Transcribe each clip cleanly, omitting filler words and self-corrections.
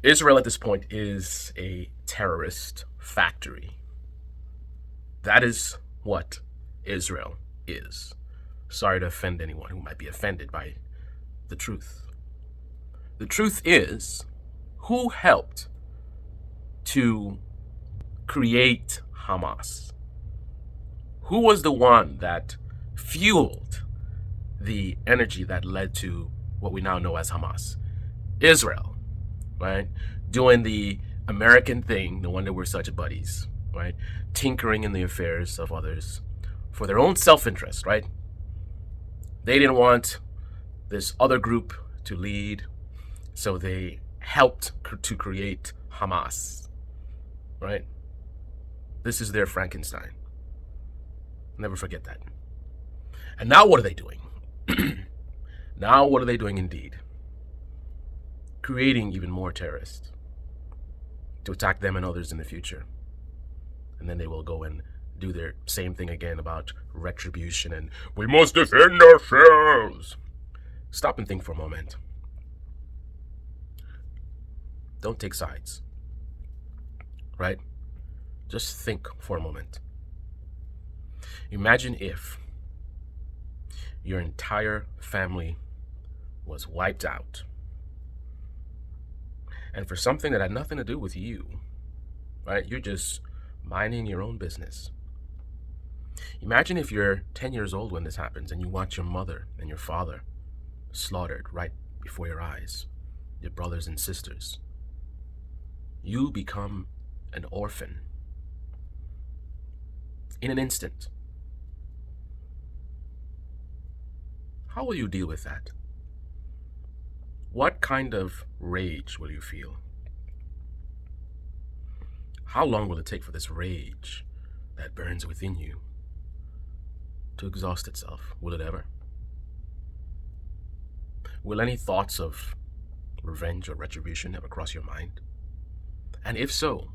Israel at this point is a terrorist factory. That is what Israel is. Sorry to offend anyone who might be offended by the truth. The truth is, who helped to create Hamas? Who was the one that fueled the energy that led to what we now know as Hamas? Israel, right? Doing the American thing, no wonder we're such buddies, right? Tinkering in the affairs of others for their own self-interest, right? They didn't want this other group to lead, so they helped to create Hamas, right? This is their Frankenstein. Never forget that. And now what are they doing? Now what are they doing indeed? Creating even more terrorists to attack them and others in the future. And then they will go and do their same thing again about retribution and we must defend ourselves. Stop and think for a moment. Don't take sides, right? Just think for a moment. Imagine if your entire family was wiped out, and for something that had nothing to do with you, right? You're just minding your own business. Imagine if you're 10 years old when this happens and you watch your mother and your father slaughtered right before your eyes, your brothers and sisters. You become an orphan in an instant. How will you deal with that? What kind of rage will you feel? How long will it take for this rage that burns within you to exhaust itself? Will it ever? Will any thoughts of revenge or retribution ever cross your mind? And if so,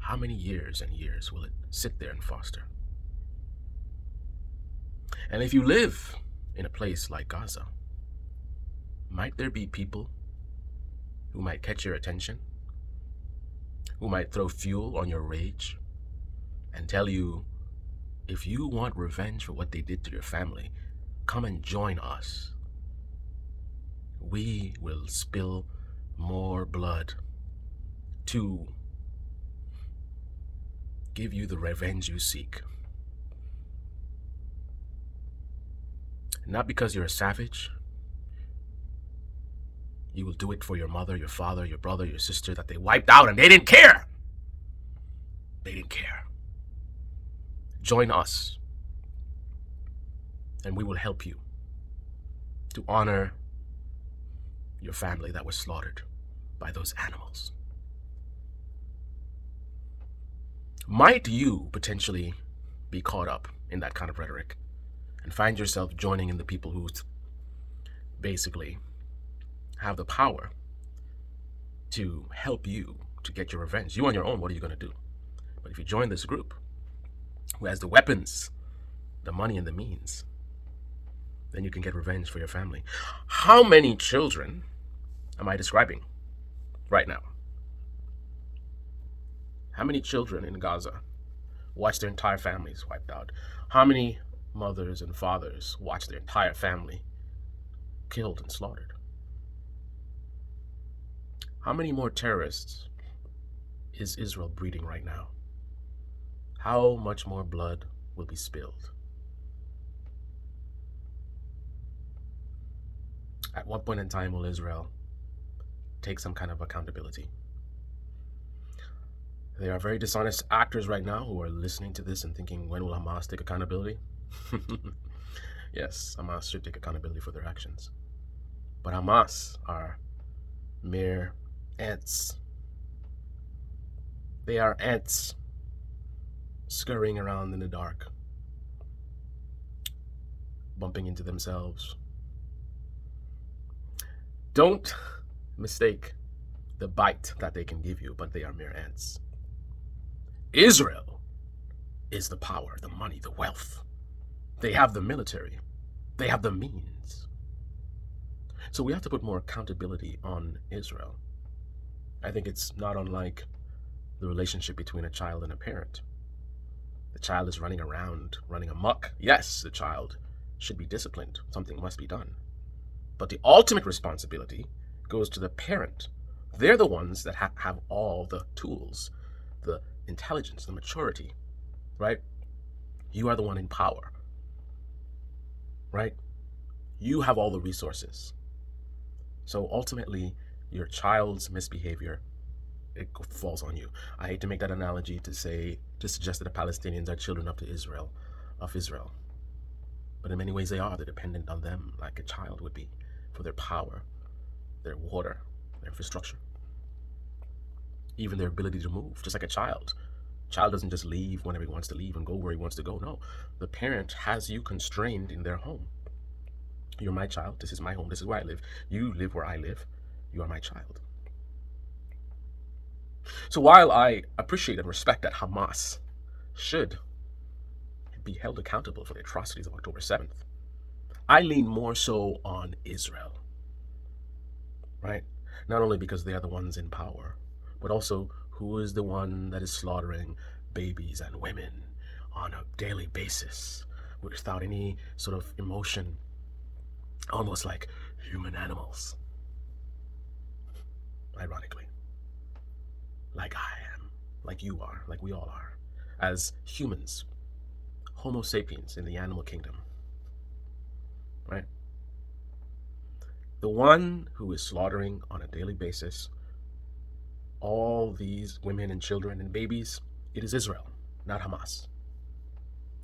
how many years and years will it sit there and foster? And if you live in a place like Gaza, might there be people who might catch your attention, who might throw fuel on your rage and tell you, if you want revenge for what they did to your family, come and join us. We will spill more blood to give you the revenge you seek. Not because you're a savage. You will do it for your mother, your father, your brother, your sister that they wiped out and they didn't care. They didn't care. Join us and we will help you to honor your family that was slaughtered by those animals. Might you potentially be caught up in that kind of rhetoric and find yourself joining in the people who basically have the power to help you to get your revenge? You on your own, what are you going to do? But if you join this group who has the weapons, the money, and the means, then you can get revenge for your family. How many children am I describing right now? How many children in Gaza watch their entire families wiped out? How many mothers and fathers watch their entire family killed and slaughtered? How many more terrorists is Israel breeding right now? How much more blood will be spilled? At what point in time will Israel take some kind of accountability? There are very dishonest actors right now who are listening to this and thinking, when will Hamas take accountability? Yes, Hamas should take accountability for their actions. But Hamas are mere ants. They are ants scurrying around in the dark, bumping into themselves. Don't mistake the bite that they can give you, but they are mere ants. Israel is the power, the money, the wealth. They have the military. They have the means. So we have to put more accountability on Israel I think it's not unlike the relationship between a child and a parent. The child is running around, running amok. Yes, the child should be disciplined. Something must be done. But the ultimate responsibility goes to the parent. They're the ones that have all the tools, the intelligence, the maturity, right? You are the one in power, right? You have all the resources. So ultimately, your child's misbehavior, it falls on you. I hate to make that analogy to suggest that the Palestinians are children of Israel. But in many ways they are. They're dependent on them like a child would be for their power, their water, their infrastructure, even their ability to move, just like a child. Child doesn't just leave whenever he wants to leave and go where he wants to go. No, the parent has you constrained in their home. You're my child. This is my home. This is where I live. You live where I live. You are my child. So while I appreciate and respect that Hamas should be held accountable for the atrocities of October 7th, I lean more so on Israel, right? Not only because they are the ones in power, but also who is the one that is slaughtering babies and women on a daily basis without any sort of emotion, almost like human animals, ironically. Like I am, like you are, like we all are, as humans, Homo sapiens in the animal kingdom, right? The one who is slaughtering on a daily basis all these women and children and babies, it is Israel, not Hamas.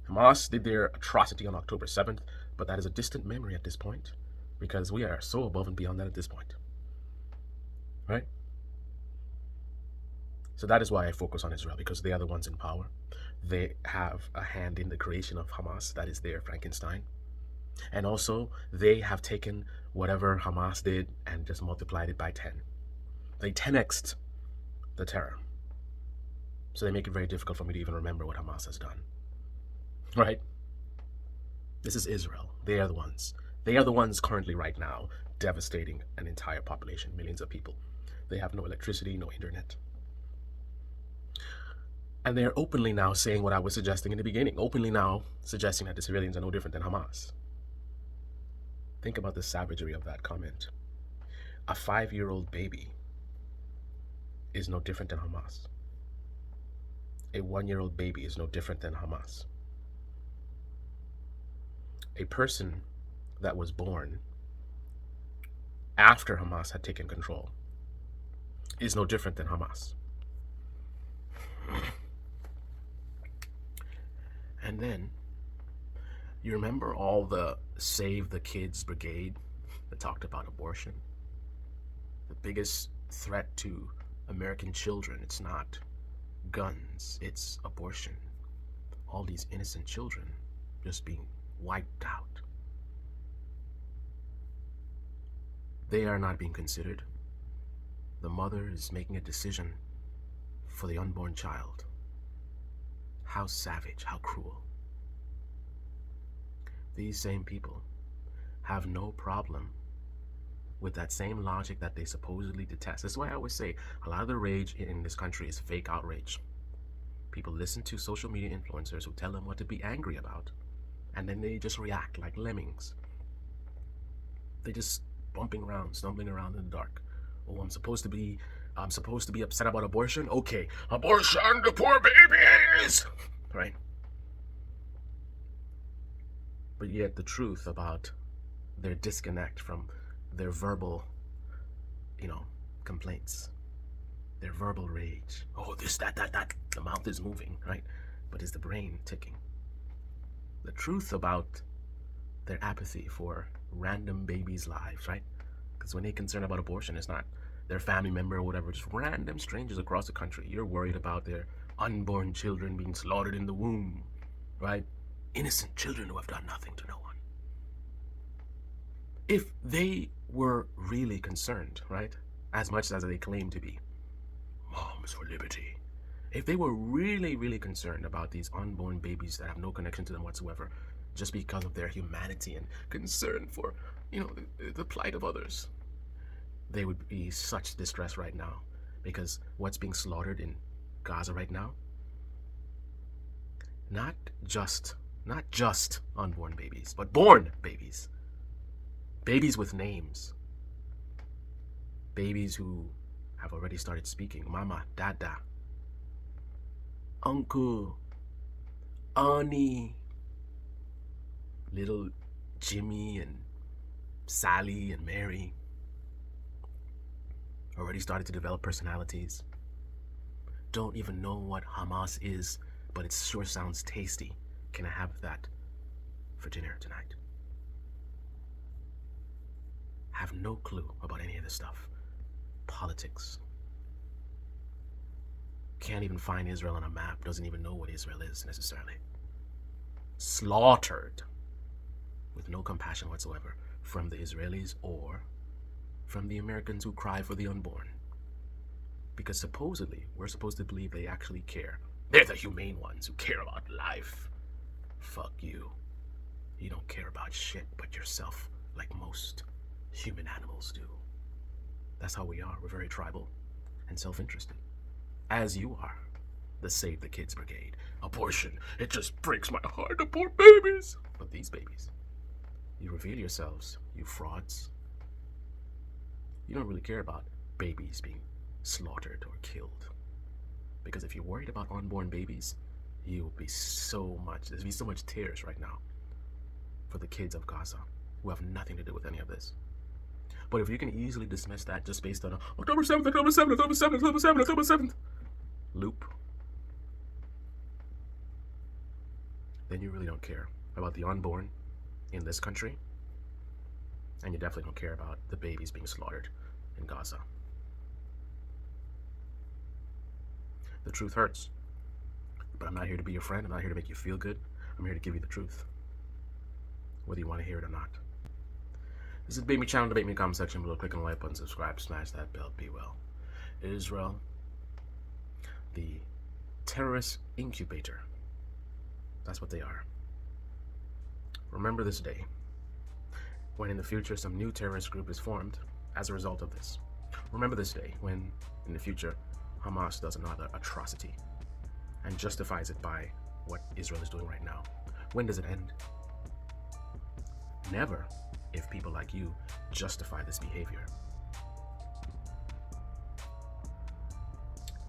Hamas did their atrocity on October 7th, but that is a distant memory at this point because we are so above and beyond that at this point, right? So that is why I focus on Israel, because they are the ones in power. They have a hand in the creation of Hamas, that is their Frankenstein. And also, they have taken whatever Hamas did and just multiplied it by 10. They 10x'd the terror. So they make it very difficult for me to even remember what Hamas has done. Right? This is Israel. They are the ones. They are the ones currently right now devastating an entire population, millions of people. They have no electricity, no internet. And they're openly now saying what I was suggesting in the beginning, openly now suggesting that the civilians are no different than Hamas. Think about the savagery of that comment. A 5-year-old baby is no different than Hamas. A 1-year-old baby is no different than Hamas. A person that was born after Hamas had taken control is no different than Hamas. And then, you remember all the Save the Kids Brigade that talked about abortion? The biggest threat to American children, it's not guns, it's abortion. All these innocent children just being wiped out. They are not being considered. The mother is making a decision for the unborn child. How savage, how cruel. These same people have no problem with that same logic that they supposedly detest. That's why I always say a lot of the rage in this country is fake outrage. People listen to social media influencers who tell them what to be angry about, and then they just react like lemmings. They just bumping around, stumbling around in the dark. Oh, I'm supposed to be upset about abortion? Okay, abortion, the poor babies! Right? But yet the truth about their disconnect from their verbal, complaints, their verbal rage. Oh, this, that, the mouth is moving, right? But is the brain ticking? The truth about their apathy for random babies' lives, right? Because when they're concerned about abortion, it's not their family member or whatever, just random strangers across the country. You're worried about their unborn children being slaughtered in the womb, right? Innocent children who have done nothing to no one. If they were really concerned, right, as much as they claim to be, moms for liberty, if they were really, really concerned about these unborn babies that have no connection to them whatsoever, just because of their humanity and concern for, the plight of others, they would be such distress right now. Because what's being slaughtered in Gaza right now, not just unborn babies, but born babies. Babies with names. Babies who have already started speaking. Mama, Dada, Uncle, Auntie, little Jimmy and Sally and Mary already started to develop personalities. Don't even know what Hamas is, but it sure sounds tasty. Can I have that for dinner tonight? Have no clue about any of this stuff. Politics. Can't even find Israel on a map, doesn't even know what Israel is necessarily. Slaughtered with no compassion whatsoever from the Israelis or from the Americans who cry for the unborn. Because supposedly, we're supposed to believe they actually care. They're the humane ones who care about life. Fuck you. You don't care about shit but yourself, like most human animals do. That's how we are. We're very tribal and self-interested. As you are. The Save the Kids Brigade. Abortion. It just breaks my heart. Abort babies. But these babies, you reveal yourselves, you frauds. You don't really care about babies being slaughtered or killed. Because if you're worried about unborn babies, there'd be so much tears right now for the kids of Gaza who have nothing to do with any of this. But if you can easily dismiss that just based on October 7th, October 7th, October 7th, October 7th, October 7th loop, then you really don't care about the unborn in this country, and you definitely don't care about the babies being slaughtered in Gaza. The truth hurts, but I'm not here to be your friend. I'm not here to make you feel good. I'm here to give you the truth, whether you want to hear it or not. This is Debate Me channel, Debate Me comment section below. Click on the like button, subscribe, smash that bell, be well. Israel, the terrorist incubator. That's what they are. Remember this day, when in the future some new terrorist group is formed as a result of this. Remember this day, when in the future Hamas does another atrocity and justifies it by what Israel is doing right now. When does it end? Never, if people like you justify this behavior.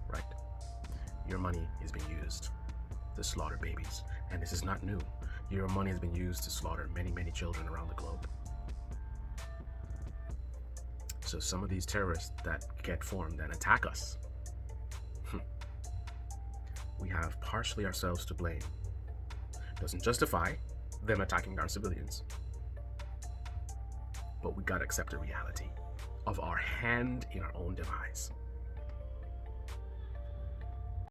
Right? Your money is being used to slaughter babies, and this is not new. Your money has been used to slaughter many, many children around the globe. So some of these terrorists that get formed and attack us, we have partially ourselves to blame. Doesn't justify them attacking our civilians. But we gotta accept the reality of our hand in our own demise.